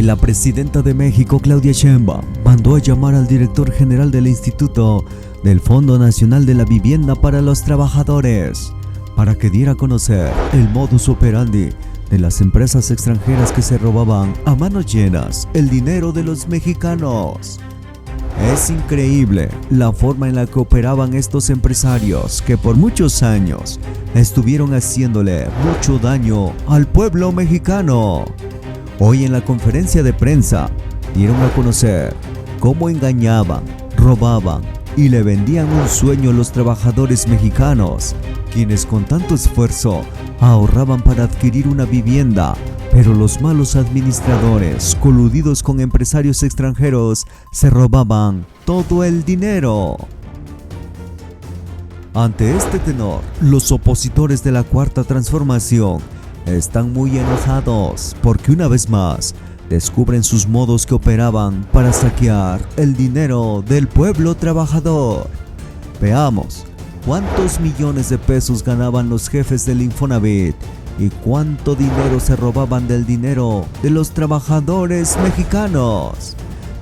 Hoy la presidenta de México, Claudia Sheinbaum, mandó a llamar al director general del Instituto del Fondo Nacional de la Vivienda para los Trabajadores para que diera a conocer el modus operandi de las empresas extranjeras que se robaban a manos llenas el dinero de los mexicanos. Es increíble la forma en la que operaban estos empresarios que por muchos años estuvieron haciéndole mucho daño al pueblo mexicano. Hoy en la conferencia de prensa dieron a conocer cómo engañaban, robaban y le vendían un sueño a los trabajadores mexicanos, quienes con tanto esfuerzo ahorraban para adquirir una vivienda, pero los malos administradores, coludidos con empresarios extranjeros, se robaban todo el dinero. Ante este tenor, los opositores de la Cuarta Transformación están muy enojados porque una vez más descubren sus modos que operaban para saquear el dinero del pueblo trabajador. Veamos cuántos millones de pesos ganaban los jefes del Infonavit y cuánto dinero se robaban del dinero de los trabajadores mexicanos.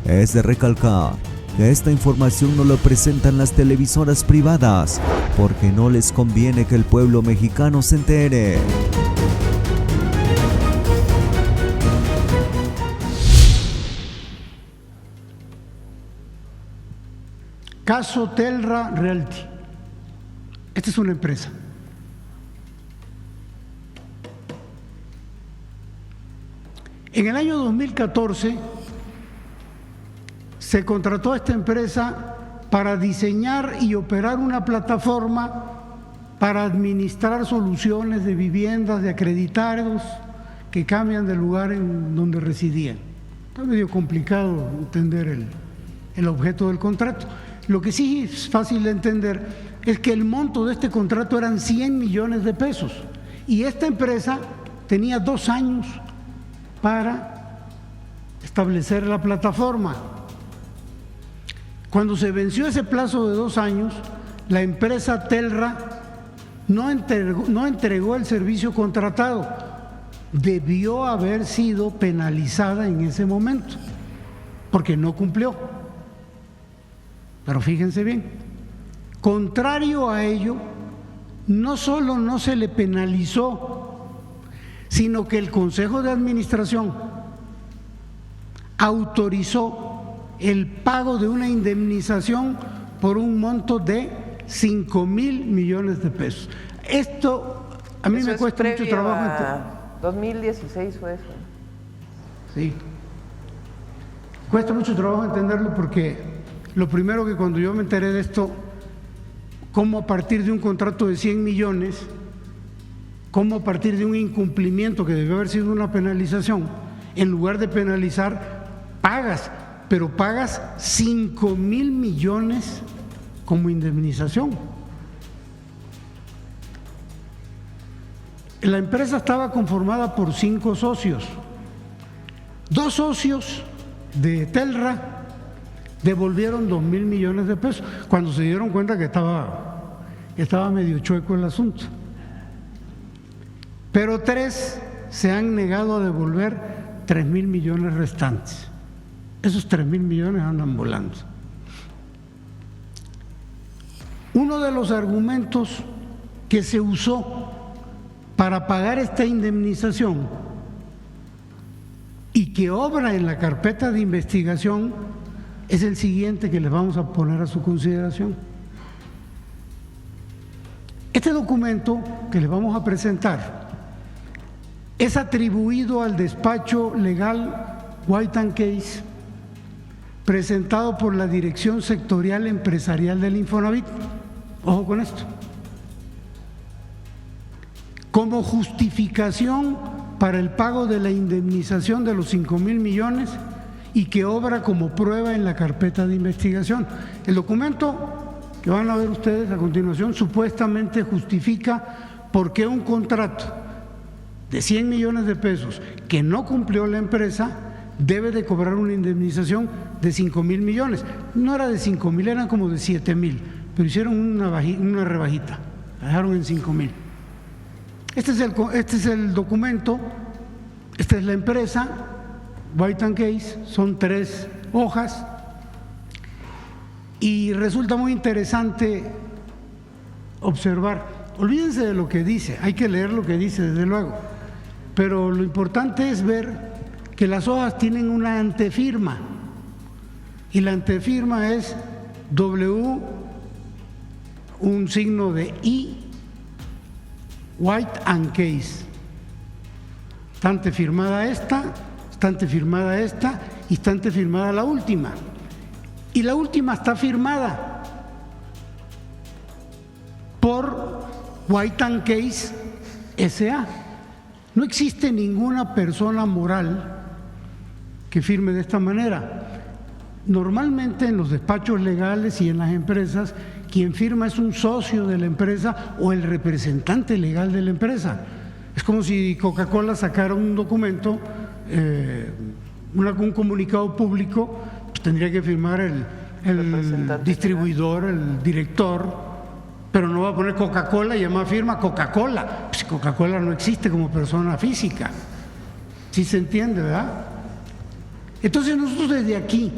Es de recalcar que esta información no lo presentan las televisoras privadas porque no les conviene que el pueblo mexicano se entere. Caso Telra Realty. Esta es una empresa. En el año 2014 se contrató a esta empresa para diseñar y operar una plataforma para administrar soluciones de viviendas de acreditados que cambian de lugar en donde residían. Está medio complicado entender el objeto del contrato. Lo que sí es fácil de entender es que el monto de este contrato eran 100 millones de pesos y esta empresa tenía 2 años para establecer la plataforma. Cuando se venció ese plazo de 2 años, la empresa Telra no entregó el servicio contratado. Debió haber sido penalizada en ese momento porque no cumplió. Pero fíjense bien, contrario a ello, no solo no se le penalizó, sino que el Consejo de Administración autorizó el pago de una indemnización por un monto de 5,000 millones de pesos. Esto a mí me cuesta mucho trabajo entender. 2016 fue eso. Sí. Cuesta mucho trabajo entenderlo porque lo primero que cuando yo me enteré de esto, cómo a partir de un contrato de 100 millones, cómo a partir de un incumplimiento que debió haber sido una penalización, en lugar de penalizar, pagas, pero pagas 5,000 millones como indemnización. La empresa estaba conformada por 5 socios. 2 socios de Telra devolvieron 2,000 millones de pesos cuando se dieron cuenta que estaba medio chueco el asunto. Pero 3 se han negado a devolver 3,000 millones restantes. Esos 3,000 millones andan volando. Uno de los argumentos que se usó para pagar esta indemnización y que obra en la carpeta de investigación es el siguiente que les vamos a poner a su consideración. Este documento que les vamos a presentar es atribuido al despacho legal White & Case presentado por la Dirección Sectorial Empresarial del Infonavit. Ojo con esto. Como justificación para el pago de la indemnización de los 5,000 millones y que obra como prueba en la carpeta de investigación. El documento que van a ver ustedes a continuación supuestamente justifica por qué un contrato de 100 millones de pesos que no cumplió la empresa debe de cobrar una indemnización de 5,000 millones. No era de 5,000, eran como de 7,000, pero hicieron una rebajita, la dejaron en 5,000. Este es el documento, esta es la empresa. White and Case, son 3 hojas y resulta muy interesante observar. Olvídense de lo que dice, hay que leer lo que dice desde luego, pero lo importante es ver que las hojas tienen una antefirma y la antefirma es W, un signo de I, White and Case. Está antefirmada esta, está antefirmada esta y está antefirmada la última. Y la última está firmada por White and Case S.A. No existe ninguna persona moral que firme de esta manera. Normalmente en los despachos legales y en las empresas, quien firma es un socio de la empresa o el representante legal de la empresa. Es como si Coca-Cola sacara un documento, un comunicado público, pues tendría que firmar el distribuidor, el director, pero no va a poner Coca-Cola y además firma Coca-Cola. Pues Coca-Cola no existe como persona física. ¿Sí se entiende, verdad? Entonces nosotros desde aquí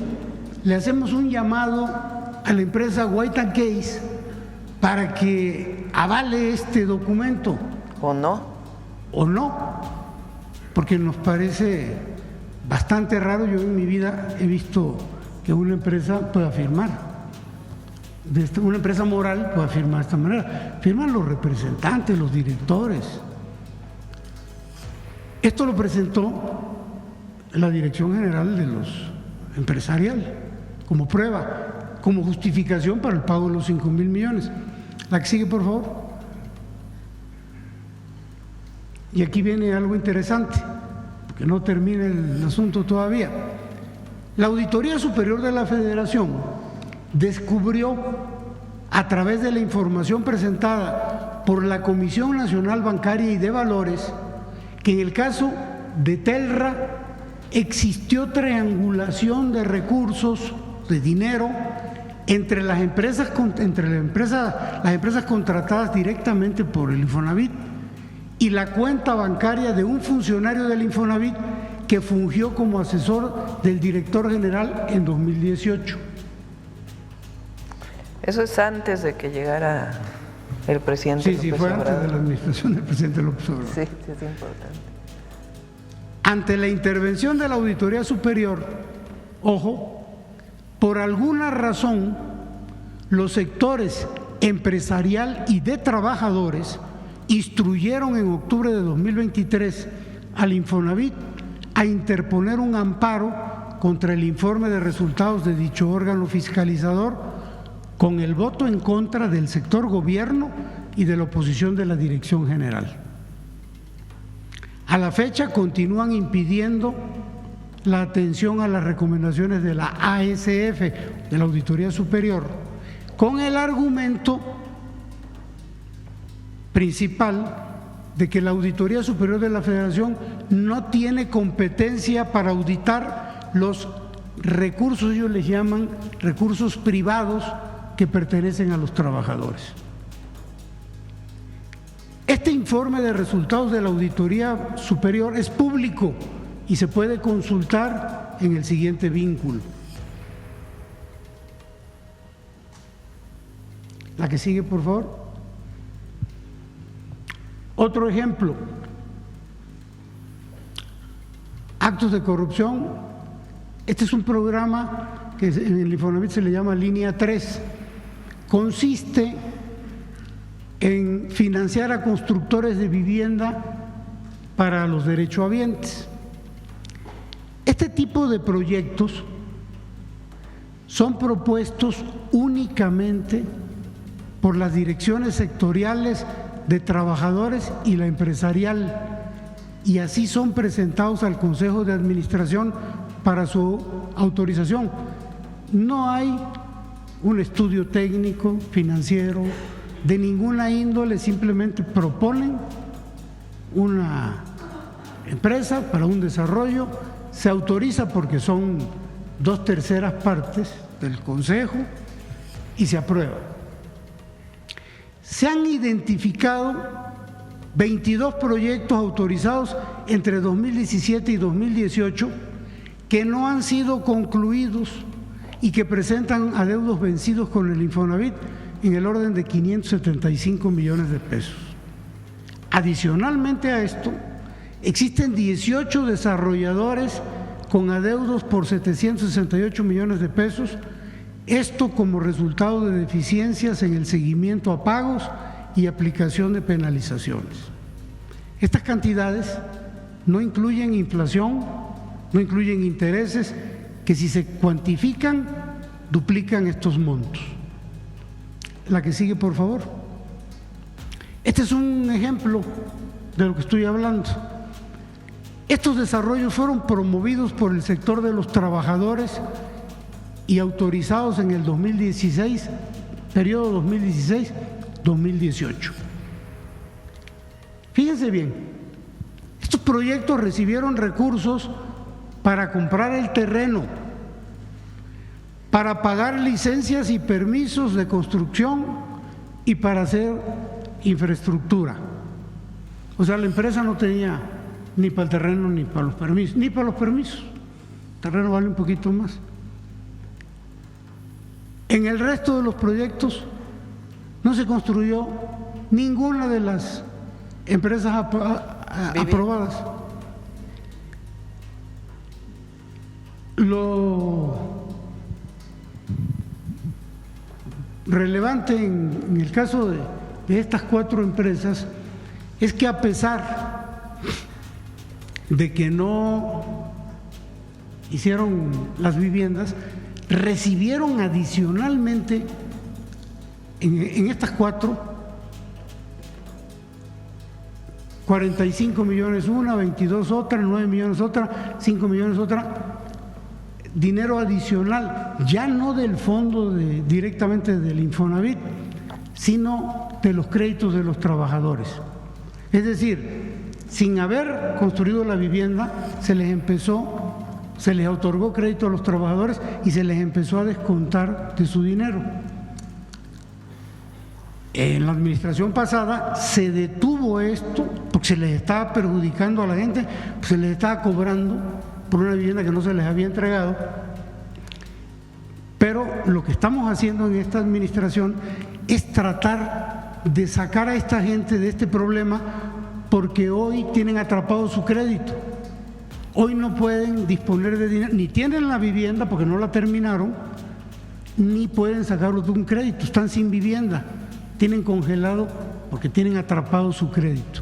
le hacemos un llamado a la empresa White and Case para que avale este documento. ¿O no? O no, porque nos parece bastante raro. Yo en mi vida he visto que una empresa pueda firmar, una empresa moral pueda firmar de esta manera. Firman los representantes, los directores. Esto lo presentó la Dirección General de los Empresarial como prueba, como justificación para el pago de los 5,000 millones. La que sigue, por favor. Y aquí viene algo interesante, porque no termina el asunto todavía. La Auditoría Superior de la Federación descubrió, a través de la información presentada por la Comisión Nacional Bancaria y de Valores, que en el caso de Telra existió triangulación de recursos, de dinero, entre las empresas contratadas directamente por el Infonavit y la cuenta bancaria de un funcionario del Infonavit que fungió como asesor del director general en 2018. Eso es antes de que llegara el presidente Sí, López sí, fue Obrador. antes de la administración del presidente López Obrador. Sí, sí, es importante. Ante la intervención de la Auditoría Superior, ojo, por alguna razón, los sectores empresarial y de trabajadores instruyeron en octubre de 2023 al Infonavit a interponer un amparo contra el informe de resultados de dicho órgano fiscalizador con el voto en contra del sector gobierno y de la oposición de la Dirección General. A la fecha continúan impidiendo la atención a las recomendaciones de la ASF, de la Auditoría Superior, con el argumento principal de que la Auditoría Superior de la Federación no tiene competencia para auditar los recursos, ellos les llaman recursos privados que pertenecen a los trabajadores. Este informe de resultados de la Auditoría Superior es público y se puede consultar en el siguiente vínculo. La que sigue, por favor. Otro ejemplo, actos de corrupción. Este es un programa que en el Infonavit se le llama Línea 3. Consiste en financiar a constructores de vivienda para los derechohabientes. Este tipo de proyectos son propuestos únicamente por las direcciones sectoriales de trabajadores y la empresarial, y así son presentados al Consejo de Administración para su autorización. No hay un estudio técnico, financiero, de ninguna índole, simplemente proponen una empresa para un desarrollo, se autoriza porque son 2/3 partes del Consejo y se aprueba. Se han identificado 22 proyectos autorizados entre 2017 y 2018 que no han sido concluidos y que presentan adeudos vencidos con el Infonavit en el orden de 575 millones de pesos. Adicionalmente a esto, existen 18 desarrolladores con adeudos por 768 millones de pesos, esto como resultado de deficiencias en el seguimiento a pagos y aplicación de penalizaciones. Estas cantidades no incluyen inflación, no incluyen intereses, que si se cuantifican, duplican estos montos. La que sigue, por favor. Este es un ejemplo de lo que estoy hablando. Estos desarrollos fueron promovidos por el sector de los trabajadores y autorizados en el 2016, periodo 2016-2018. Fíjense bien, estos proyectos recibieron recursos para comprar el terreno, para pagar licencias y permisos de construcción y para hacer infraestructura. O sea, la empresa no tenía ni para el terreno ni para los permisos, ni para los permisos. El terreno vale un poquito más. En el resto de los proyectos no se construyó ninguna de las empresas aprobadas. Lo relevante en el caso de estas 4 empresas es que, a pesar de que no hicieron las viviendas, recibieron adicionalmente en estas 4, 45 millones una, 22 otra, 9 millones otra, 5 millones otra, dinero adicional, ya no del fondo directamente del Infonavit, sino de los créditos de los trabajadores. Es decir, sin haber construido la vivienda, se les otorgó crédito a los trabajadores y se les empezó a descontar de su dinero. En la administración pasada se detuvo esto porque se les estaba perjudicando a la gente, se les estaba cobrando por una vivienda que no se les había entregado. Pero lo que estamos haciendo en esta administración es tratar de sacar a esta gente de este problema, porque hoy tienen atrapado su crédito. Hoy no pueden disponer de dinero, ni tienen la vivienda porque no la terminaron, ni pueden sacarlo de un crédito, están sin vivienda, tienen congelado porque tienen atrapado su crédito.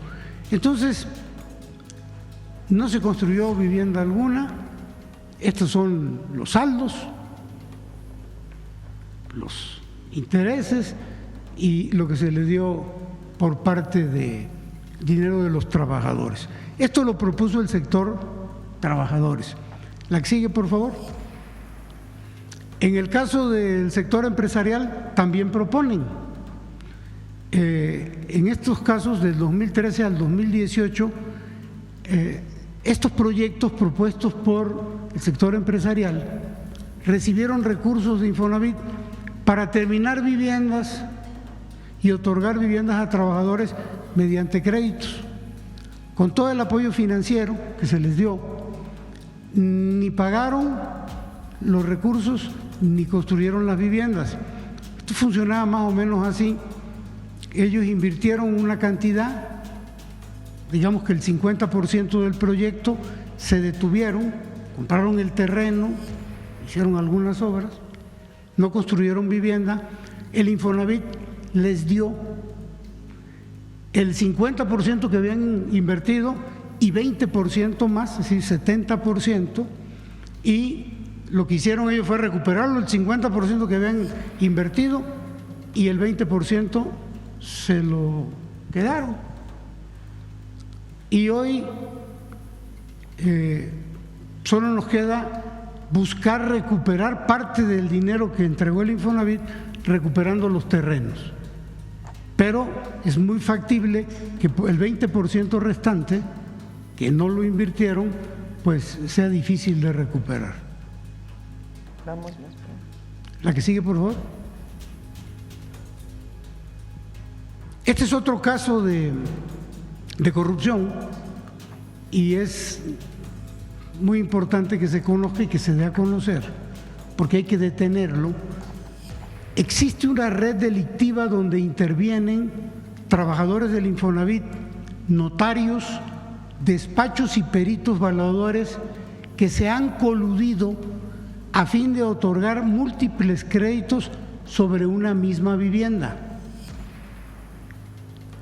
Entonces, no se construyó vivienda alguna. Estos son los saldos, los intereses y lo que se le dio por parte de dinero de los trabajadores. Esto lo propuso el sector trabajadores. La que sigue, por favor. En el caso del sector empresarial también proponen. En estos casos del 2013 al 2018, estos proyectos propuestos por el sector empresarial recibieron recursos de Infonavit para terminar viviendas y otorgar viviendas a trabajadores mediante créditos. Con todo el apoyo financiero que se les dio, ni pagaron los recursos ni construyeron las viviendas. Esto funcionaba más o menos así. Ellos invirtieron una cantidad, digamos que el 50% del proyecto, se detuvieron, compraron el terreno, hicieron algunas obras, no construyeron vivienda. El Infonavit les dio el 50% que habían invertido y 20% más, es decir, 70%, y lo que hicieron ellos fue recuperarlo, el 50% que habían invertido, y el 20% se lo quedaron. Y hoy solo nos queda buscar recuperar parte del dinero que entregó el Infonavit, recuperando los terrenos. Pero es muy factible que el 20% restante, que no lo invirtieron, pues sea difícil de recuperar. Vamos. La que sigue, por favor. Este es otro caso de corrupción y es muy importante que se conozca y que se dé a conocer, porque hay que detenerlo. Existe una red delictiva donde intervienen trabajadores del Infonavit, notarios, despachos y peritos evaluadores que se han coludido a fin de otorgar múltiples créditos sobre una misma vivienda.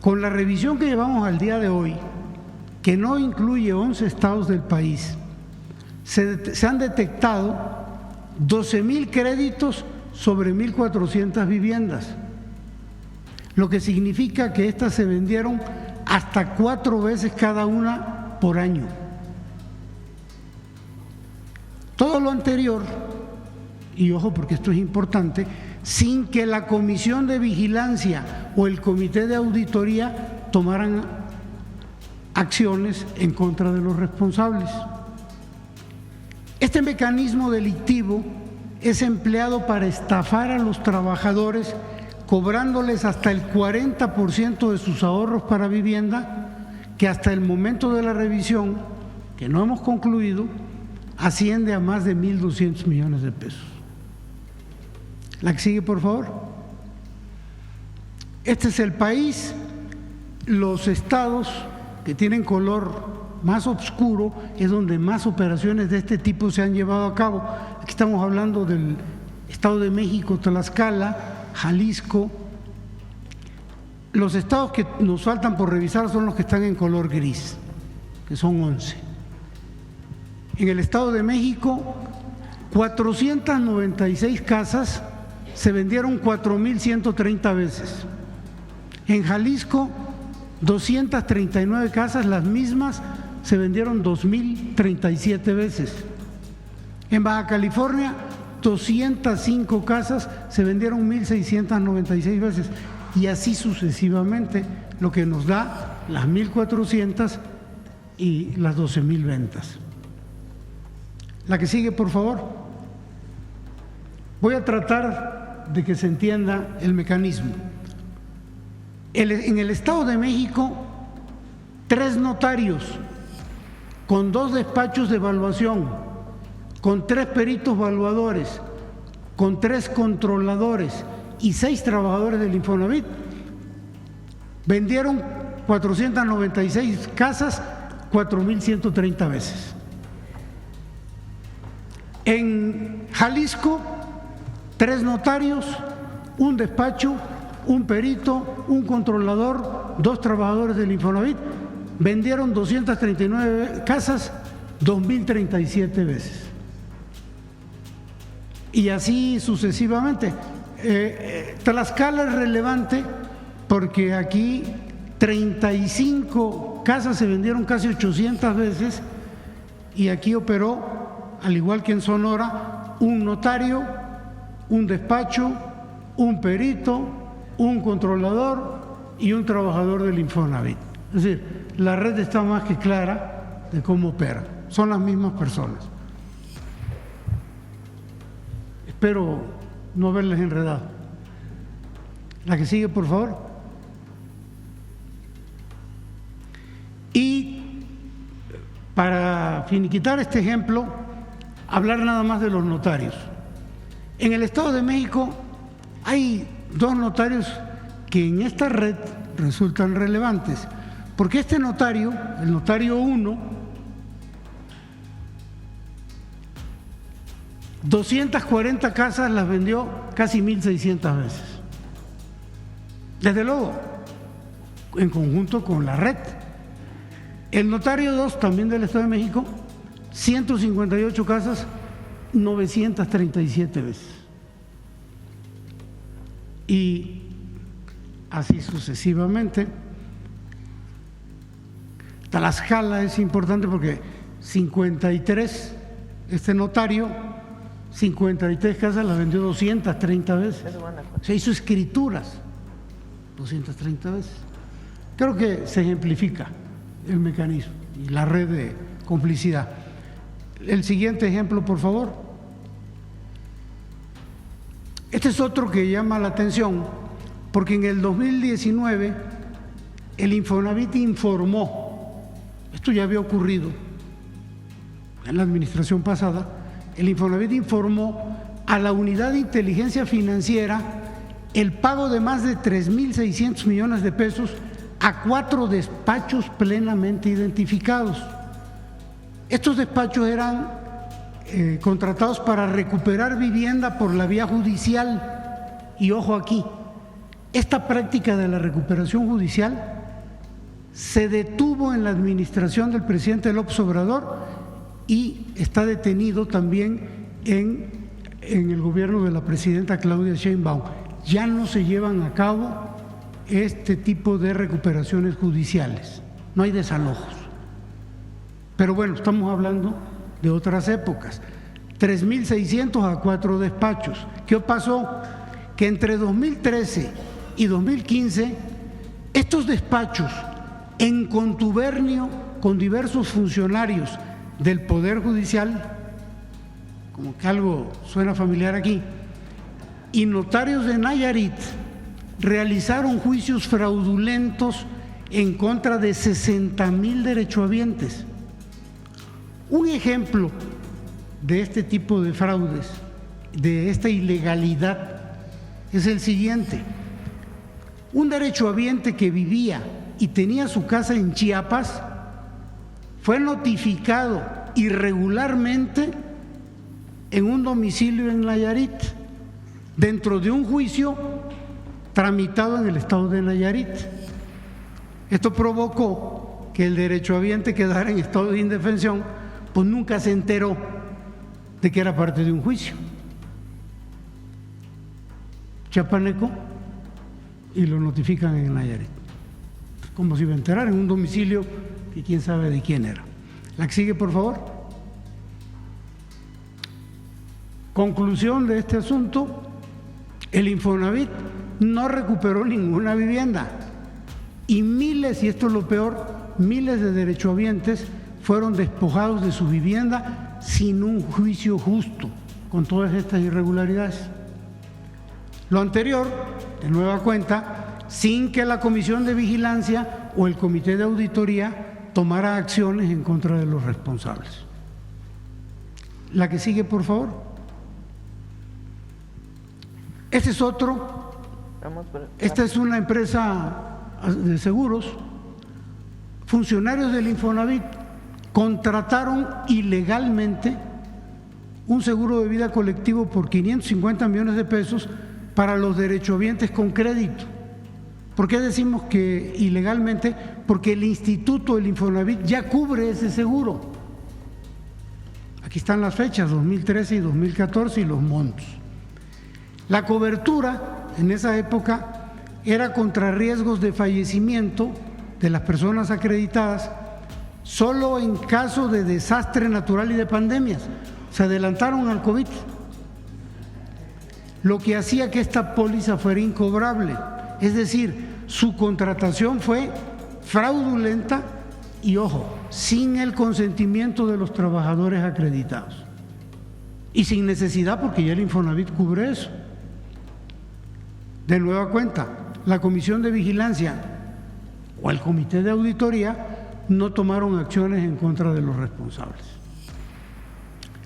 Con la revisión que llevamos al día de hoy, que no incluye 11 estados del país, se han detectado 12,000 créditos sobre 1,400 viviendas, lo que significa que estas se vendieron hasta 4 veces cada una por año. Todo lo anterior, y ojo porque esto es importante, sin que la Comisión de Vigilancia o el Comité de Auditoría tomaran acciones en contra de los responsables. Este mecanismo delictivo es empleado para estafar a los trabajadores, cobrándoles hasta el 40% de sus ahorros para vivienda, que hasta el momento de la revisión, que no hemos concluido, asciende a más de 1.200 millones de pesos. La que sigue, por favor. Este es el país. Los estados que tienen color más oscuro es donde más operaciones de este tipo se han llevado a cabo. Aquí estamos hablando del Estado de México, Tlaxcala, Jalisco. Los estados que nos faltan por revisar son los que están en color gris, que son 11. En el Estado de México, 496 casas se vendieron 4,130 veces. En Jalisco, 239 casas, las mismas, se vendieron 2,037 veces. En Baja California, 205 casas, se vendieron 1,696 veces. Y así sucesivamente, lo que nos da las 1,400 y las 12,000 ventas. La que sigue, por favor. Voy a tratar de que se entienda el mecanismo. En el Estado de México, 3 notarios con 2 despachos de evaluación, con 3 peritos evaluadores, con 3 controladores y 6 trabajadores del Infonavit vendieron 496 casas 4,130 veces. En Jalisco, 3 notarios, 1 despacho, 1 perito, 1 controlador, 2 trabajadores del Infonavit vendieron 239 casas 2,037 veces. Y así sucesivamente. Tlaxcala es relevante porque aquí 35 casas se vendieron casi 800 veces y aquí operó, al igual que en Sonora, 1 notario, 1 despacho, 1 perito, 1 controlador y 1 trabajador del Infonavit. Es decir, la red está más que clara de cómo opera. Son las mismas personas. Espero no haberles enredado. La que sigue, por favor. Y para finiquitar este ejemplo, hablar nada más de los notarios. En el Estado de México hay 2 notarios que en esta red resultan relevantes, porque este notario, el notario 1, 240 casas las vendió casi 1,600 veces. Desde luego, en conjunto con la red. El notario 2, también del Estado de México, 158 casas, 937 veces. Y así sucesivamente. Tlaxcala es importante porque 53, este notario, 53 casas las vendió 230 veces. Se hizo escrituras 230 veces. Creo que se ejemplifica el mecanismo y la red de complicidad. El siguiente ejemplo, por favor. Este es otro que llama la atención porque en el 2019 el Infonavit informó, esto ya había ocurrido, en la administración pasada, el Infonavit informó a la Unidad de Inteligencia Financiera el pago de más de 3.600 millones de pesos a 4 despachos plenamente identificados. Estos despachos eran contratados para recuperar vivienda por la vía judicial. Y ojo aquí, esta práctica de la recuperación judicial se detuvo en la administración del presidente López Obrador y está detenido también en el gobierno de la presidenta Claudia Sheinbaum. Ya no se llevan a cabo este tipo de recuperaciones judiciales, no hay desalojos. Pero bueno, estamos hablando de otras épocas. 3.600 a 4 despachos. ¿Qué pasó? Que entre 2013 y 2015 estos despachos, en contubernio con diversos funcionarios del Poder Judicial, como que algo suena familiar aquí, y notarios de Nayarit, realizaron juicios fraudulentos en contra de 60,000 derechohabientes. Un ejemplo de este tipo de fraudes, de esta ilegalidad, es el siguiente. Un derechohabiente que vivía y tenía su casa en Chiapas fue notificado irregularmente en un domicilio en Nayarit, dentro de un juicio tramitado en el estado de Nayarit. Esto provocó que el derechohabiente quedara en estado de indefensión, pues nunca se enteró de que era parte de un juicio chiapaneco y lo notifican en Nayarit. Como si iba a enterar en un domicilio que quién sabe de quién era. La que sigue, por favor. Conclusión de este asunto: el Infonavit no recuperó ninguna vivienda y miles, y esto es lo peor, miles de derechohabientes fueron despojados de su vivienda sin un juicio justo, con todas estas irregularidades. Lo anterior, de nueva cuenta, sin que la Comisión de Vigilancia o el Comité de Auditoría tomara acciones en contra de los responsables. La que sigue, por favor. Este es otro. Esta es una empresa de seguros. Funcionarios del Infonavit contrataron ilegalmente un seguro de vida colectivo por 550 millones de pesos para los derechohabientes con crédito. ¿Por qué decimos que ilegalmente? Porque el instituto, el Infonavit, ya cubre ese seguro. Aquí están las fechas, 2013 y 2014, y los montos. La cobertura en esa época era contra riesgos de fallecimiento de las personas acreditadas solo en caso de desastre natural y de pandemias. Se adelantaron al COVID, lo que hacía que esta póliza fuera incobrable. Es decir, su contratación fue fraudulenta y, ojo, sin el consentimiento de los trabajadores acreditados y sin necesidad, porque ya el Infonavit cubre eso. De nueva cuenta, la Comisión de Vigilancia o el Comité de Auditoría no tomaron acciones en contra de los responsables.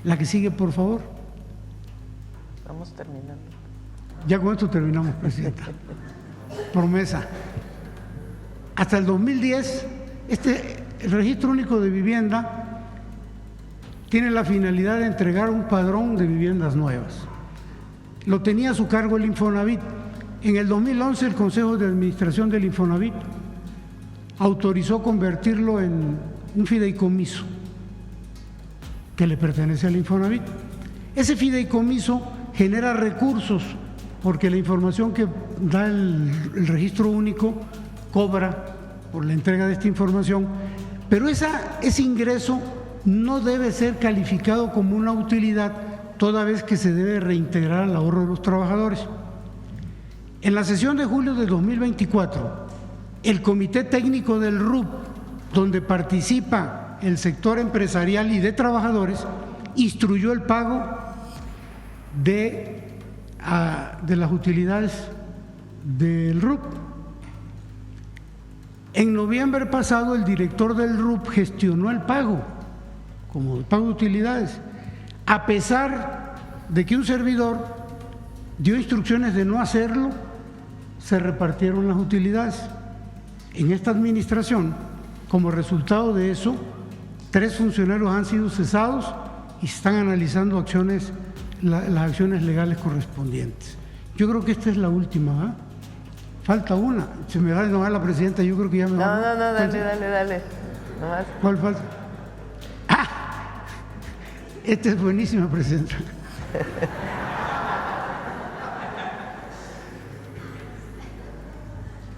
La que sigue, por favor. Estamos terminando. Ya con esto terminamos, Presidenta. Promesa. Hasta el 2010, el Registro Único de Vivienda tiene la finalidad de entregar un padrón de viviendas nuevas. Lo tenía a su cargo el Infonavit. En el 2011, el Consejo de Administración del Infonavit autorizó convertirlo en un fideicomiso que le pertenece al Infonavit. Ese fideicomiso genera recursos porque la información que da el Registro Único cobra por la entrega de esta información, pero ese ingreso no debe ser calificado como una utilidad, toda vez que se debe reintegrar al ahorro de los trabajadores. En la sesión de julio de 2024, el Comité Técnico del RUP, donde participa el sector empresarial y de trabajadores, instruyó el pago de las utilidades del RUP. En noviembre pasado, el director del RUP gestionó el pago como de pago de utilidades, a pesar de que un servidor dio instrucciones de no hacerlo, se repartieron las utilidades. En esta administración, como resultado de eso, 3 funcionarios han sido cesados y se están analizando las acciones legales correspondientes. Yo creo que esta es la última, ¿eh? Falta una. Se me va a enojar la presidenta, yo creo que ya me va a... No, dale. Nomás. ¿Cuál falta? ¡Ah! Esta es buenísima, presidenta.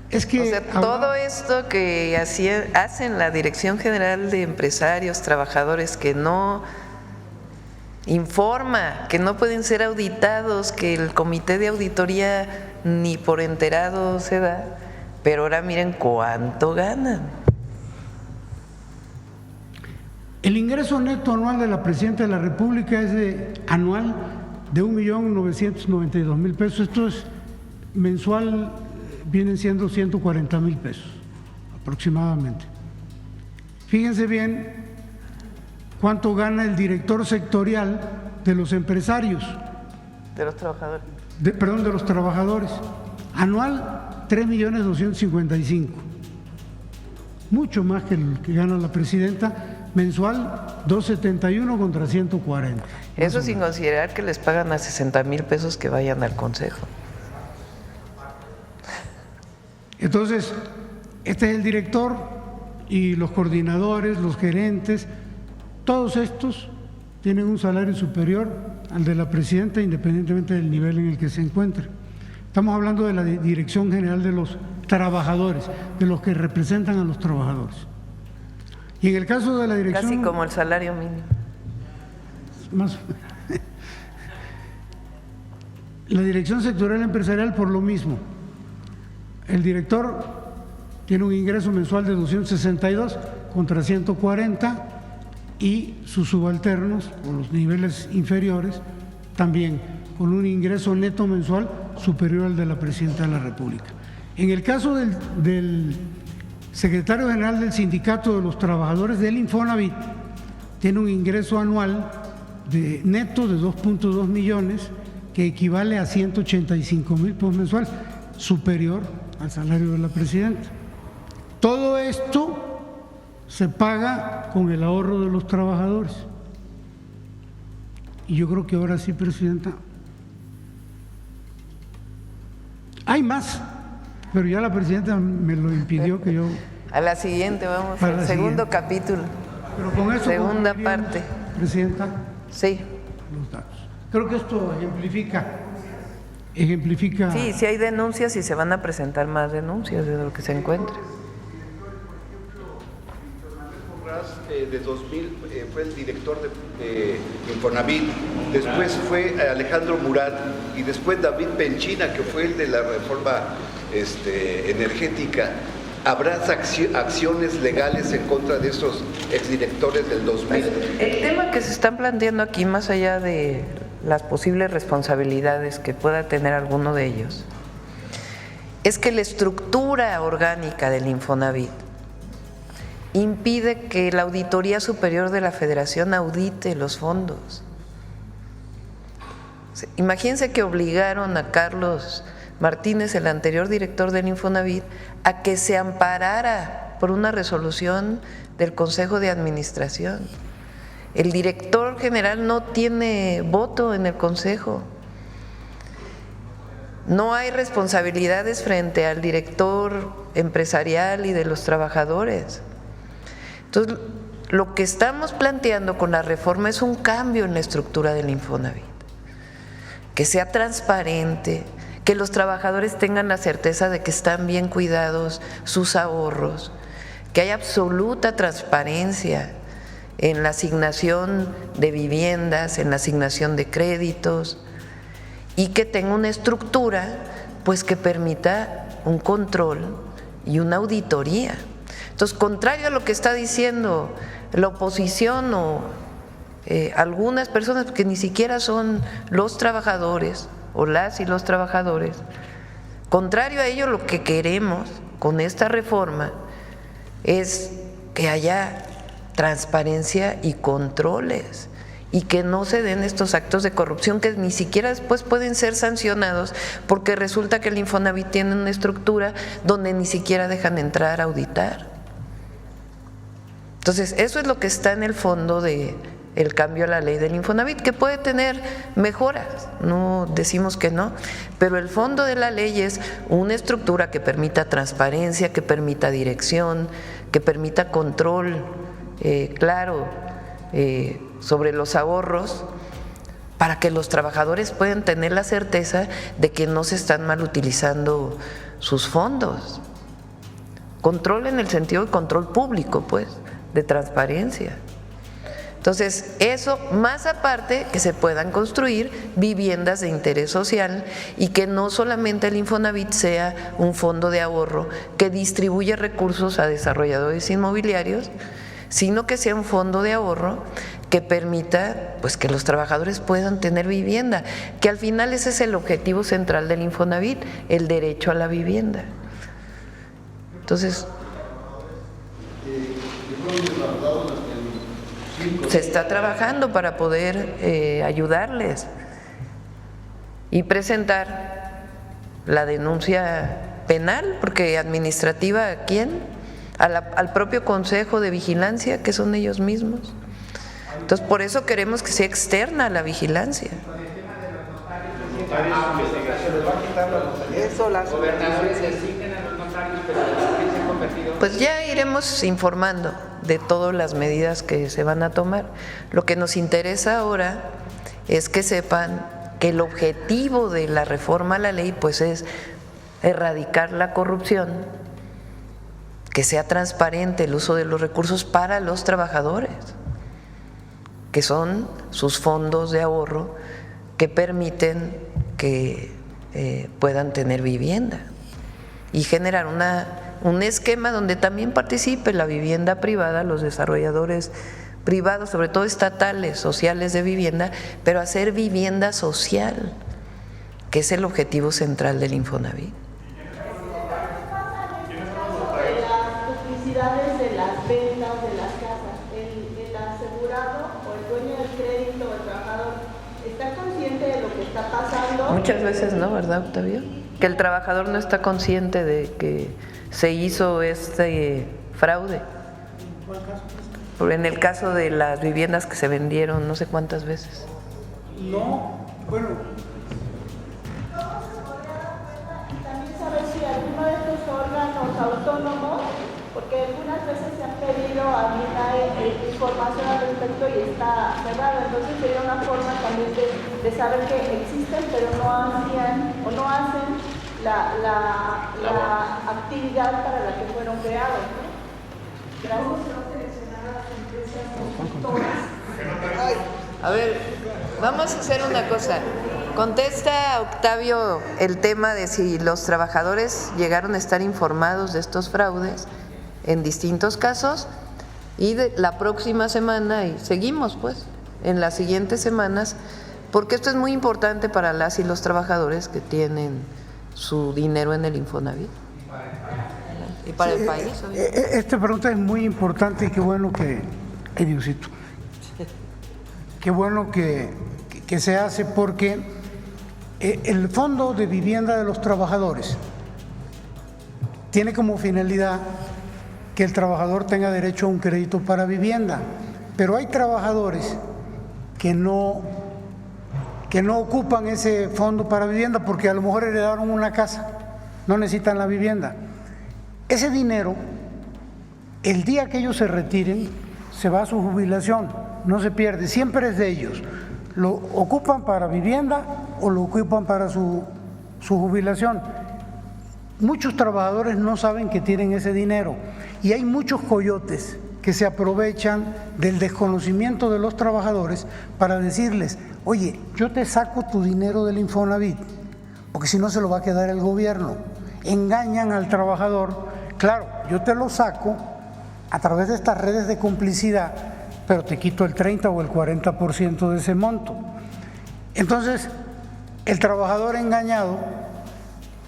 Es que, o sea, todo esto que hacen la Dirección General de Empresarios, Trabajadores, que no informa, que no pueden ser auditados, que el comité de auditoría ni por enterado se da, pero ahora miren cuánto ganan. El ingreso neto anual de la Presidenta de la República es anual de 1.992.000 pesos. Esto es mensual, vienen siendo 140.000 pesos aproximadamente. Fíjense bien cuánto gana el director sectorial de los empresarios. De los trabajadores. De los trabajadores. Anual, 3.255.000. Mucho más que el que gana la presidenta. Mensual, 271 contra 140. Eso sin considerar que les pagan a 60,000 pesos que vayan al consejo. Entonces, este es el director y los coordinadores, los gerentes, todos estos tienen un salario superior al de la presidenta independientemente del nivel en el que se encuentren. Estamos hablando de la Dirección General de los Trabajadores, de los que representan a los trabajadores. Y en el caso de la dirección… Casi como el salario mínimo. Más, la Dirección Sectorial Empresarial por lo mismo. El director tiene un ingreso mensual de 262 contra 140 y sus subalternos, o los niveles inferiores, también con un ingreso neto mensual superior al de la Presidenta de la República. En el caso del secretario general del Sindicato de los Trabajadores del Infonavit, tiene un ingreso anual neto de 2.2 millones, que equivale a 185,000 pesos mensuales, superior al salario de la presidenta. Todo esto se paga con el ahorro de los trabajadores. Y yo creo que ahora sí, presidenta, hay más, pero ya la presidenta me lo impidió que yo… A la siguiente vamos, al segundo capítulo. Pero con eso segunda parte. Presidenta. Sí. Los datos. Creo que esto ejemplifica. Sí, hay denuncias y se van a presentar más denuncias de lo que se encuentra. De 2000 fue el director de Infonavit, después fue Alejandro Murat y después David Penchina, que fue el de la reforma energética. ¿Habrá acciones legales en contra de esos exdirectores del 2000? El tema que se están planteando aquí, más allá de las posibles responsabilidades que pueda tener alguno de ellos, es que la estructura orgánica del Infonavit impide que la Auditoría Superior de la Federación audite los fondos. Imagínense que obligaron a Carlos Martínez, el anterior director del Infonavit, a que se amparara por una resolución del Consejo de Administración. El director general no tiene voto en el Consejo. No hay responsabilidades frente al director empresarial y de los trabajadores. Entonces, lo que estamos planteando con la reforma es un cambio en la estructura del Infonavit, que sea transparente, que los trabajadores tengan la certeza de que están bien cuidados sus ahorros, que haya absoluta transparencia en la asignación de viviendas, en la asignación de créditos, y que tenga una estructura pues que permita un control y una auditoría. Entonces, contrario a lo que está diciendo la oposición o algunas personas que ni siquiera son los trabajadores o las y los trabajadores, contrario a ello, lo que queremos con esta reforma es que haya transparencia y controles, y que no se den estos actos de corrupción que ni siquiera después pueden ser sancionados, porque resulta que el Infonavit tiene una estructura donde ni siquiera dejan entrar a auditar. Entonces, eso es lo que está en el fondo de el cambio a la ley del Infonavit, que puede tener mejoras, no decimos que no, pero el fondo de la ley es una estructura que permita transparencia, que permita dirección, que permita control claro sobre los ahorros, para que los trabajadores puedan tener la certeza de que no se están mal utilizando sus fondos. Control en el sentido de control público, pues, de transparencia. Entonces, eso más aparte que se puedan construir viviendas de interés social y que no solamente el Infonavit sea un fondo de ahorro que distribuye recursos a desarrolladores inmobiliarios, sino que sea un fondo de ahorro que permita pues que los trabajadores puedan tener vivienda, que al final ese es el objetivo central del Infonavit, el derecho a la vivienda. Entonces, se está trabajando para poder ayudarles y presentar la denuncia penal, porque administrativa, ¿a quién? Al propio Consejo de Vigilancia, que son ellos mismos. Entonces, por eso queremos que sea externa la vigilancia. Eso, las gobernadores designan a los notarios, pero ¿quién se ha convertido? Pues ya iremos informando de todas las medidas que se van a tomar. Lo que nos interesa ahora es que sepan que el objetivo de la reforma a la ley pues es erradicar la corrupción, que sea transparente el uso de los recursos para los trabajadores, que son sus fondos de ahorro que permiten que puedan tener vivienda y generar un esquema donde también participe la vivienda privada, los desarrolladores privados, sobre todo estatales, sociales de vivienda, pero hacer vivienda social, que es el objetivo central del Infonavit. De las ventas de las casas, el asegurado o el dueño del crédito o el trabajador está consciente de lo que está pasando. Muchas veces no, ¿verdad, Octavio? Que el trabajador no está consciente de que se hizo este fraude. En el caso de las viviendas que se vendieron no sé cuántas veces. No, bueno. También saber si alguno de estos órganos autónomos, porque algunas veces se han pedido a MINAE información al respecto y está cerrado, entonces sería una forma también de saber que existen, pero no hacían o no hacen la actividad para la que fueron creados, ¿no? Gracias. A ver, vamos a hacer una cosa. Contesta, Octavio, el tema de si los trabajadores llegaron a estar informados de estos fraudes en distintos casos, y la próxima semana, y seguimos pues en las siguientes semanas, porque esto es muy importante para las y los trabajadores que tienen su dinero en el Infonavit y para el país. Esta pregunta es muy importante y qué bueno que, Diosito, qué bueno que se hace, porque el Fondo de Vivienda de los Trabajadores tiene como finalidad que el trabajador tenga derecho a un crédito para vivienda, pero hay trabajadores que no ocupan ese fondo para vivienda porque a lo mejor heredaron una casa, no necesitan la vivienda. Ese dinero, el día que ellos se retiren, se va a su jubilación, no se pierde, siempre es de ellos. Lo ocupan para vivienda o lo ocupan para su jubilación. Muchos trabajadores no saben que tienen ese dinero y hay muchos coyotes que se aprovechan del desconocimiento de los trabajadores para decirles: oye, yo te saco tu dinero del Infonavit, porque si no se lo va a quedar el gobierno. Engañan al trabajador: claro, yo te lo saco a través de estas redes de complicidad, pero te quito el 30 o el 40% de ese monto. Entonces, el trabajador engañado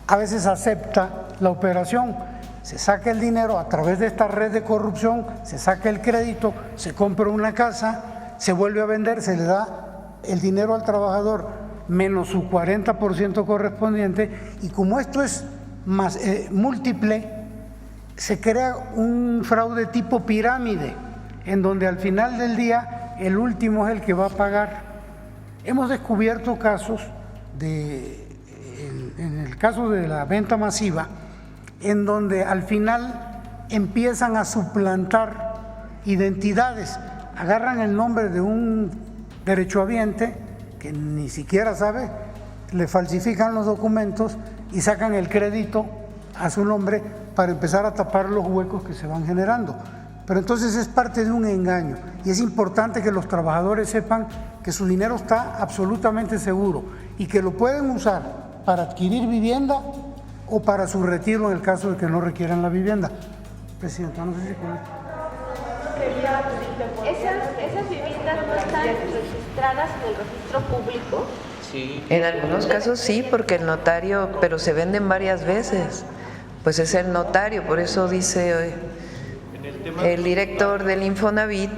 a veces acepta la operación se saca el dinero a través de esta red de corrupción, se saca el crédito, se compra una casa, se vuelve a vender, se le da el dinero al trabajador menos su 40% correspondiente, y como esto es más múltiple, se crea un fraude tipo pirámide, en donde al final del día el último es el que va a pagar. Hemos descubierto casos en el caso de la venta masiva, en donde al final empiezan a suplantar identidades, agarran el nombre de un derechohabiente que ni siquiera sabe, le falsifican los documentos y sacan el crédito a su nombre para empezar a tapar los huecos que se van generando. Pero entonces es parte de un engaño, y es importante que los trabajadores sepan que su dinero está absolutamente seguro y que lo pueden usar para adquirir vivienda o para su retiro en el caso de que no requieran la vivienda. Presidenta, no sé si con esto. ¿Esas viviendas no están registradas en el registro público? Sí. En algunos casos sí, porque el notario, pero se venden varias veces, pues es el notario, por eso dice el director del Infonavit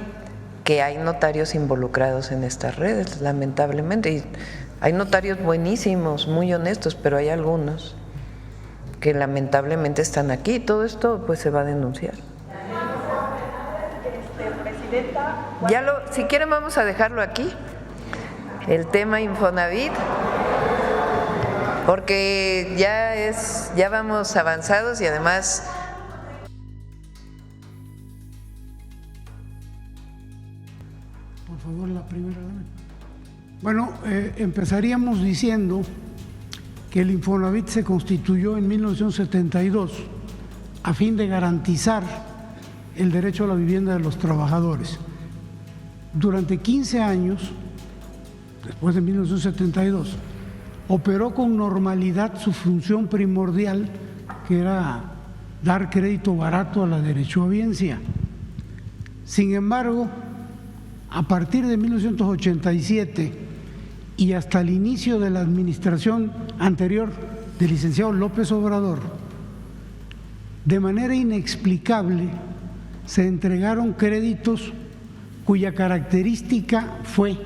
que hay notarios involucrados en estas redes, lamentablemente, y hay notarios buenísimos, muy honestos, pero hay algunos que lamentablemente están aquí. Todo esto pues se va a denunciar. Presidenta, Si quieren vamos a dejarlo aquí, el tema Infonavit, porque ya vamos avanzados y además Por favor, la primera. Bueno, empezaríamos diciendo que el Infonavit se constituyó en 1972 a fin de garantizar el derecho a la vivienda de los trabajadores. Durante 15 años, después de 1972, operó con normalidad su función primordial, que era dar crédito barato a la derechohabiencia. Sin embargo, a partir de 1987 y hasta el inicio de la administración anterior del licenciado López Obrador, de manera inexplicable se entregaron créditos cuya característica fue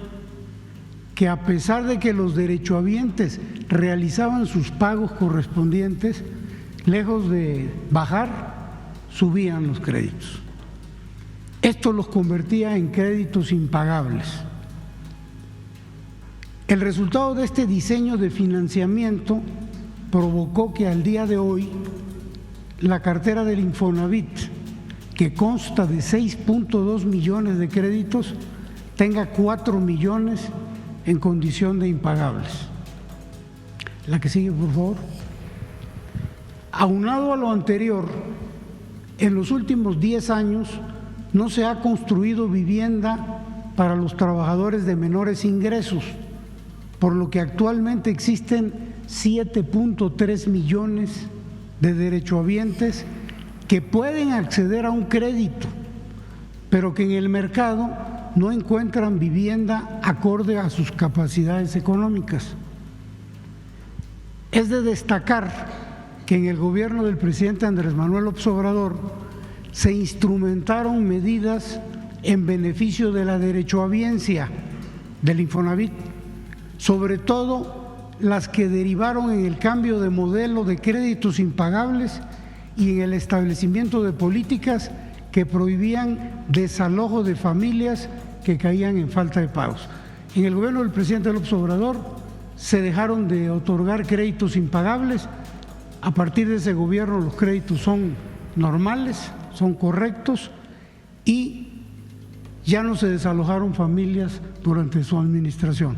que, a pesar de que los derechohabientes realizaban sus pagos correspondientes, lejos de bajar, subían los créditos. Esto los convertía en créditos impagables. El resultado de este diseño de financiamiento provocó que al día de hoy la cartera del Infonavit, que consta de 6.2 millones de créditos, tenga 4 millones en condición de impagables. La que sigue, por favor. Aunado a lo anterior, en los últimos 10 años no se ha construido vivienda para los trabajadores de menores ingresos, por lo que actualmente existen 7.3 millones de derechohabientes que pueden acceder a un crédito, pero que en el mercado no encuentran vivienda acorde a sus capacidades económicas. Es de destacar que en el gobierno del presidente Andrés Manuel López Obrador se instrumentaron medidas en beneficio de la derechohabiencia del Infonavit, sobre todo las que derivaron en el cambio de modelo de créditos impagables y en el establecimiento de políticas que prohibían desalojo de familias que caían en falta de pagos. En el gobierno del presidente López Obrador se dejaron de otorgar créditos impagables. A partir de ese gobierno los créditos son normales, son correctos, y ya no se desalojaron familias durante su administración.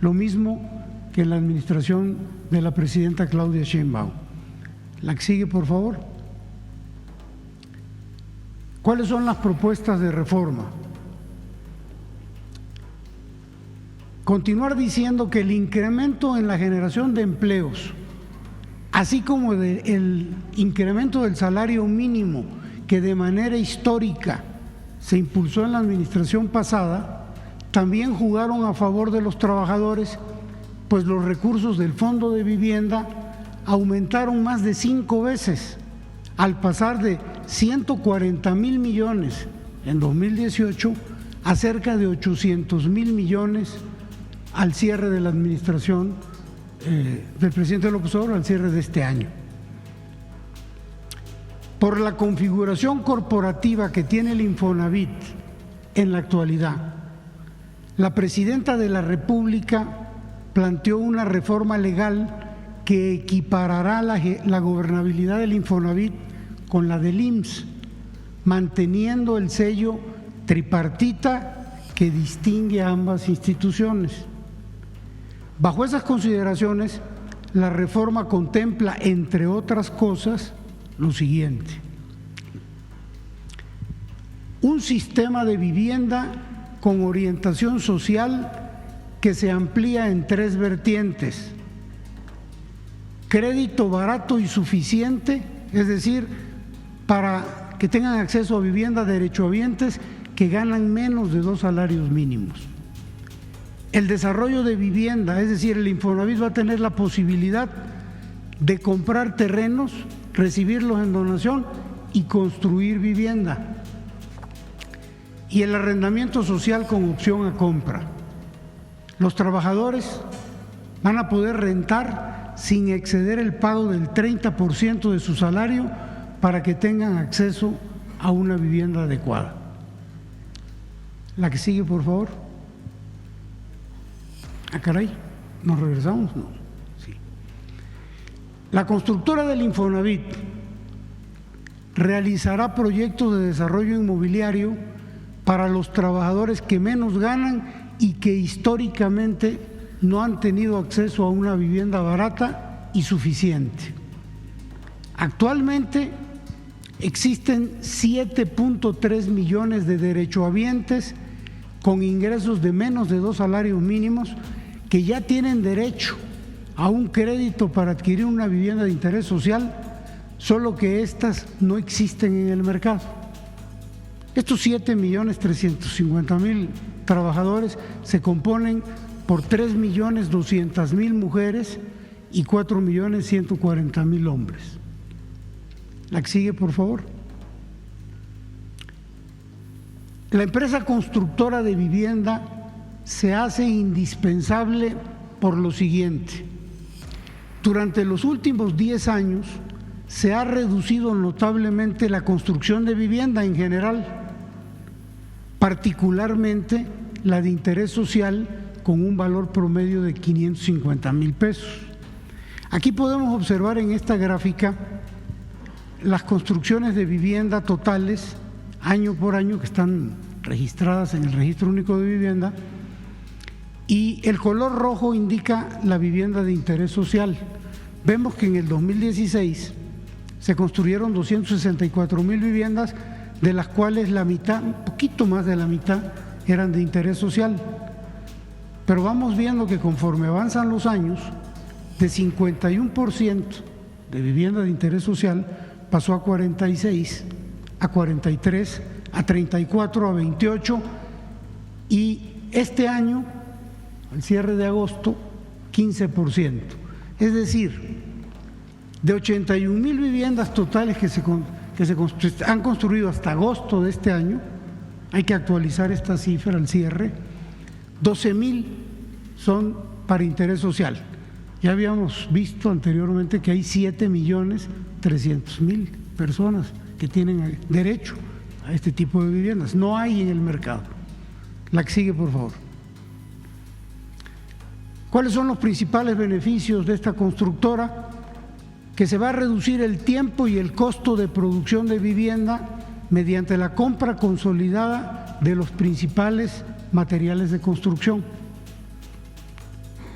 Lo mismo que en la administración de la presidenta Claudia Sheinbaum. La que sigue, por favor. ¿Cuáles son las propuestas de reforma? Continuar diciendo que el incremento en la generación de empleos, así como el incremento del salario mínimo que de manera histórica se impulsó en la administración pasada, también jugaron a favor de los trabajadores, pues los recursos del Fondo de Vivienda aumentaron más de 5 veces al pasar de 140,000 millones en 2018 a cerca de 800,000 millones al cierre de la administración del presidente López Obrador, al cierre de este año. Por la configuración corporativa que tiene el Infonavit en la actualidad, la presidenta de la República planteó una reforma legal que equiparará la gobernabilidad del Infonavit con la del IMSS, manteniendo el sello tripartita que distingue a ambas instituciones. Bajo esas consideraciones, la reforma contempla, entre otras cosas, lo siguiente: un sistema de vivienda con orientación social que se amplía en 3 vertientes: crédito barato y suficiente, es decir, para que tengan acceso a vivienda derechohabientes que ganan menos de 2 salarios mínimos. El desarrollo de vivienda, es decir, el Infonavit va a tener la posibilidad de comprar terrenos, recibirlos en donación y construir vivienda. Y el arrendamiento social con opción a compra. Los trabajadores van a poder rentar sin exceder el pago del 30% de su salario para que tengan acceso a una vivienda adecuada. La que sigue, por favor. Ah, caray, ¿nos regresamos? No. Sí. La constructora del Infonavit realizará proyectos de desarrollo inmobiliario para los trabajadores que menos ganan y que históricamente no han tenido acceso a una vivienda barata y suficiente. Actualmente existen 7.3 millones de derechohabientes con ingresos de menos de 2 salarios mínimos que ya tienen derecho a un crédito para adquirir una vivienda de interés social, solo que estas no existen en el mercado. Estos 7.350.000 trabajadores se componen por 3.200.000 mujeres y 4.140.000 hombres. La que sigue, por favor. La empresa constructora de vivienda se hace indispensable por lo siguiente: durante los últimos 10 años se ha reducido notablemente la construcción de vivienda en general, particularmente la de interés social, con un valor promedio de 550,000 pesos. Aquí podemos observar en esta gráfica las construcciones de vivienda totales año por año que están registradas en el Registro Único de Vivienda, y el color rojo indica la vivienda de interés social. Vemos que en el 2016 se construyeron 264,000 viviendas, de las cuales la mitad, un poquito más de la mitad, eran de interés social. Pero vamos viendo que conforme avanzan los años, de 51% de vivienda de interés social pasó a 46, a 43, a 34, a 28, y este año, al cierre de agosto, 15%. Es decir, de 81,000 viviendas totales que se han construido hasta agosto de este año, hay que actualizar esta cifra al cierre, 12,000 son para interés social. Ya habíamos visto anteriormente que hay 7,300,000 personas que tienen derecho a este tipo de viviendas. No hay en el mercado. La que sigue, por favor. ¿Cuáles son los principales beneficios de esta constructora? Que se va a reducir el tiempo y el costo de producción de vivienda mediante la compra consolidada de los principales materiales de construcción.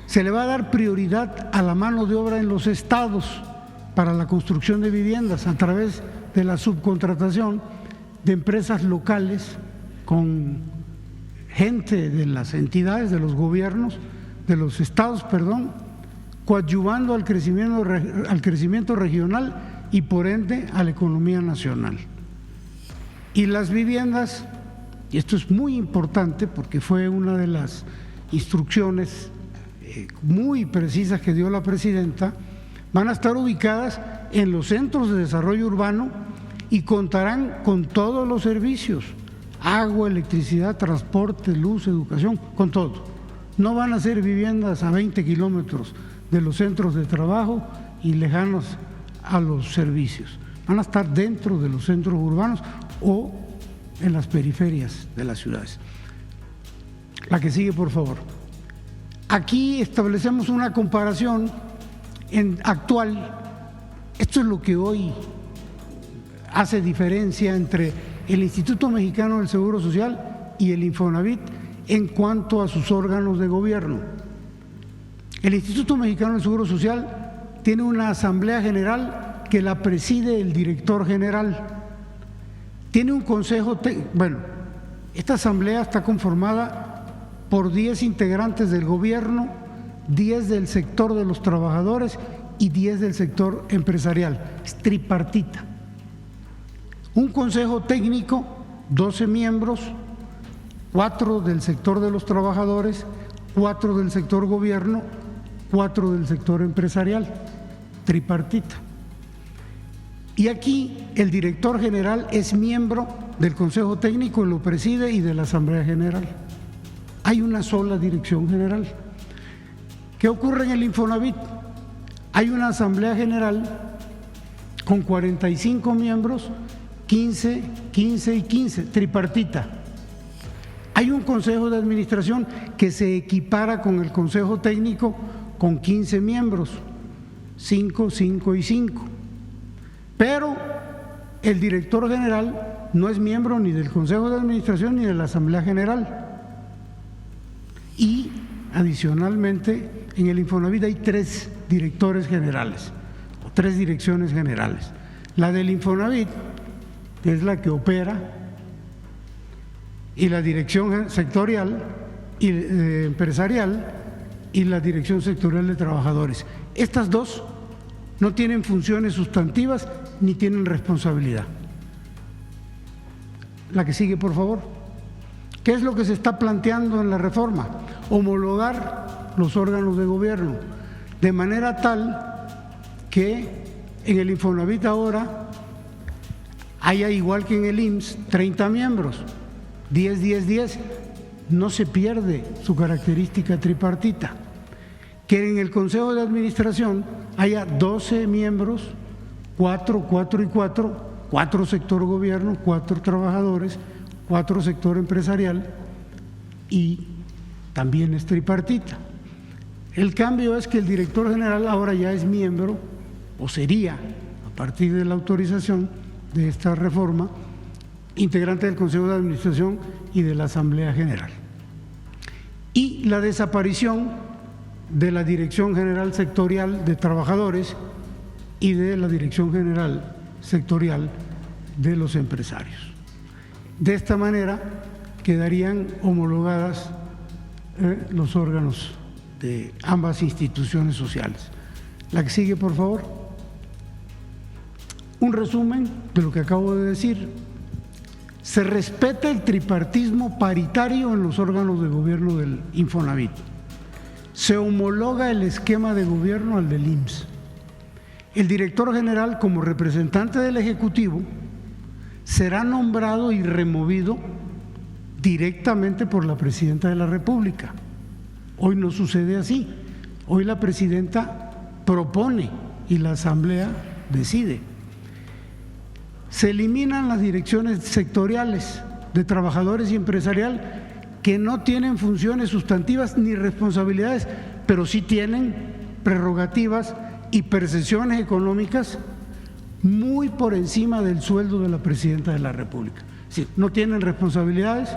Se le va a dar prioridad a la mano de obra en los estados para la construcción de viviendas a través de la subcontratación de empresas locales con gente de las entidades, de los gobiernos, de los estados, coadyuvando al crecimiento regional y por ende a la economía nacional. Y las viviendas, y esto es muy importante porque fue una de las instrucciones muy precisas que dio la presidenta, van a estar ubicadas en los centros de desarrollo urbano y contarán con todos los servicios, agua, electricidad, transporte, luz, educación, con todo. No van a ser viviendas a 20 kilómetros de los centros de trabajo y lejanos a los servicios. Van a estar dentro de los centros urbanos o en las periferias de las ciudades. La que sigue, por favor. Aquí establecemos una comparación actual. Esto es lo que hoy hace diferencia entre el Instituto Mexicano del Seguro Social y el Infonavit en cuanto a sus órganos de gobierno. El Instituto Mexicano del Seguro Social tiene una asamblea general que la preside el director general. Tiene un consejo, esta asamblea está conformada por 10 integrantes del gobierno, 10 del sector de los trabajadores y 10 del sector empresarial. Es tripartita. Un consejo técnico, 12 miembros, 4 del sector de los trabajadores, 4 del sector gobierno, 4 del sector empresarial, tripartita. Y aquí el director general es miembro del Consejo Técnico, lo preside, y de la Asamblea General. Hay una sola dirección general. ¿Qué ocurre en el Infonavit? Hay una Asamblea General con 45 miembros, 15, 15 y 15, tripartita. Hay un Consejo de Administración que se equipara con el Consejo Técnico con 15 miembros, 5, 5 y 5. Pero el director general no es miembro ni del Consejo de Administración ni de la Asamblea General. Y adicionalmente en el Infonavit hay 3 directores generales o 3 direcciones generales. La del Infonavit, que es la que opera, y la dirección sectorial y empresarial y la dirección sectorial de trabajadores. Estas 2 no tienen funciones sustantivas ni tienen responsabilidad. La que sigue, por favor. ¿Qué es lo que se está planteando en la reforma? Homologar los órganos de gobierno de manera tal que en el Infonavit ahora haya, igual que en el IMSS, 30 miembros, 10, 10, 10, no se pierde su característica tripartita. Que en el Consejo de Administración haya 12 miembros, 4, 4 y 4, 4 sector gobierno, 4 trabajadores, 4 sector empresarial, y también es tripartita. El cambio es que el director general ahora ya es miembro, o sería, a partir de la autorización de esta reforma, integrante del Consejo de Administración y de la Asamblea General. Y la desaparición de la Dirección General Sectorial de Trabajadores y de la Dirección General Sectorial de los Empresarios. De esta manera quedarían homologadas los órganos de ambas instituciones sociales. La que sigue, por favor. Un resumen de lo que acabo de decir. Se respeta el tripartismo paritario en los órganos de gobierno del Infonavit. Se homologa el esquema de gobierno al del IMSS. El director general, como representante del Ejecutivo, será nombrado y removido directamente por la Presidenta de la República. Hoy no sucede así. Hoy la Presidenta propone y la Asamblea decide. Se eliminan las direcciones sectoriales de trabajadores y empresarial que no tienen funciones sustantivas ni responsabilidades, pero sí tienen prerrogativas y percepciones económicas muy por encima del sueldo de la Presidenta de la República. Sí, no tienen responsabilidades,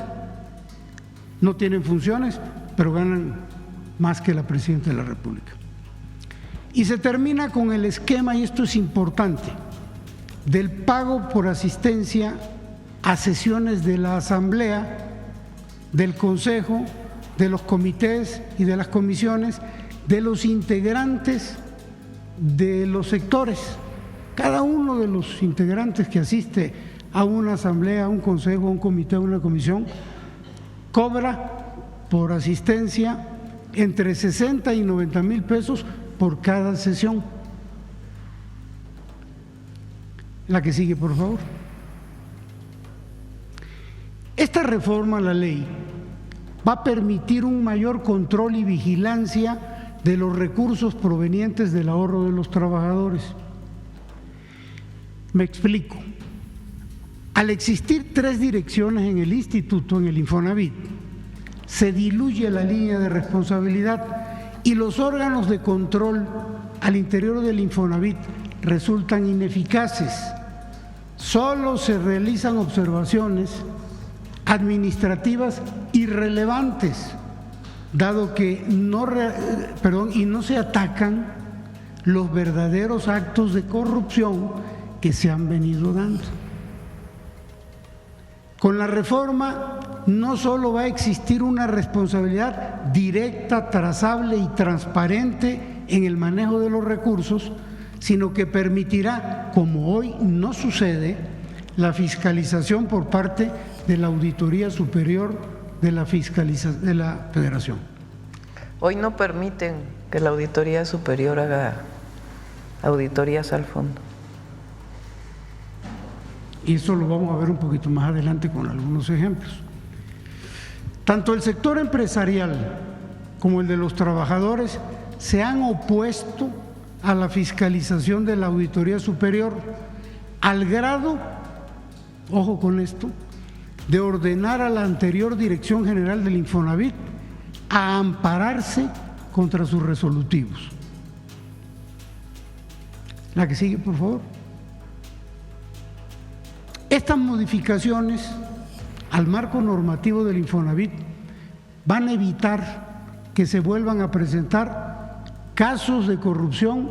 no tienen funciones, pero ganan más que la Presidenta de la República. Y se termina con el esquema, y esto es importante, del pago por asistencia a sesiones de la Asamblea, del Consejo, de los comités y de las comisiones, de los integrantes de los sectores. Cada uno de los integrantes que asiste a una asamblea, a un consejo, a un comité, a una comisión, cobra por asistencia entre 60 y 90 mil pesos por cada sesión. La que sigue, por favor. Esta reforma a la ley va a permitir un mayor control y vigilancia de los recursos provenientes del ahorro de los trabajadores. Me explico. Al existir 3 direcciones en el instituto, en el Infonavit, se diluye la línea de responsabilidad y los órganos de control al interior del Infonavit resultan ineficaces. Solo se realizan observaciones administrativas irrelevantes, dado que no se atacan los verdaderos actos de corrupción que se han venido dando. Con la reforma no solo va a existir una responsabilidad directa, trazable y transparente en el manejo de los recursos, sino que permitirá, como hoy no sucede, la fiscalización por parte de la Auditoría Superior de la Federación. Hoy no permiten que la Auditoría Superior haga auditorías al fondo. Y eso lo vamos a ver un poquito más adelante con algunos ejemplos. Tanto el sector empresarial como el de los trabajadores se han opuesto a la fiscalización de la Auditoría Superior al grado, ojo con esto, de ordenar a la anterior Dirección General del Infonavit a ampararse contra sus resolutivos. La que sigue, por favor. Estas modificaciones al marco normativo del Infonavit van a evitar que se vuelvan a presentar casos de corrupción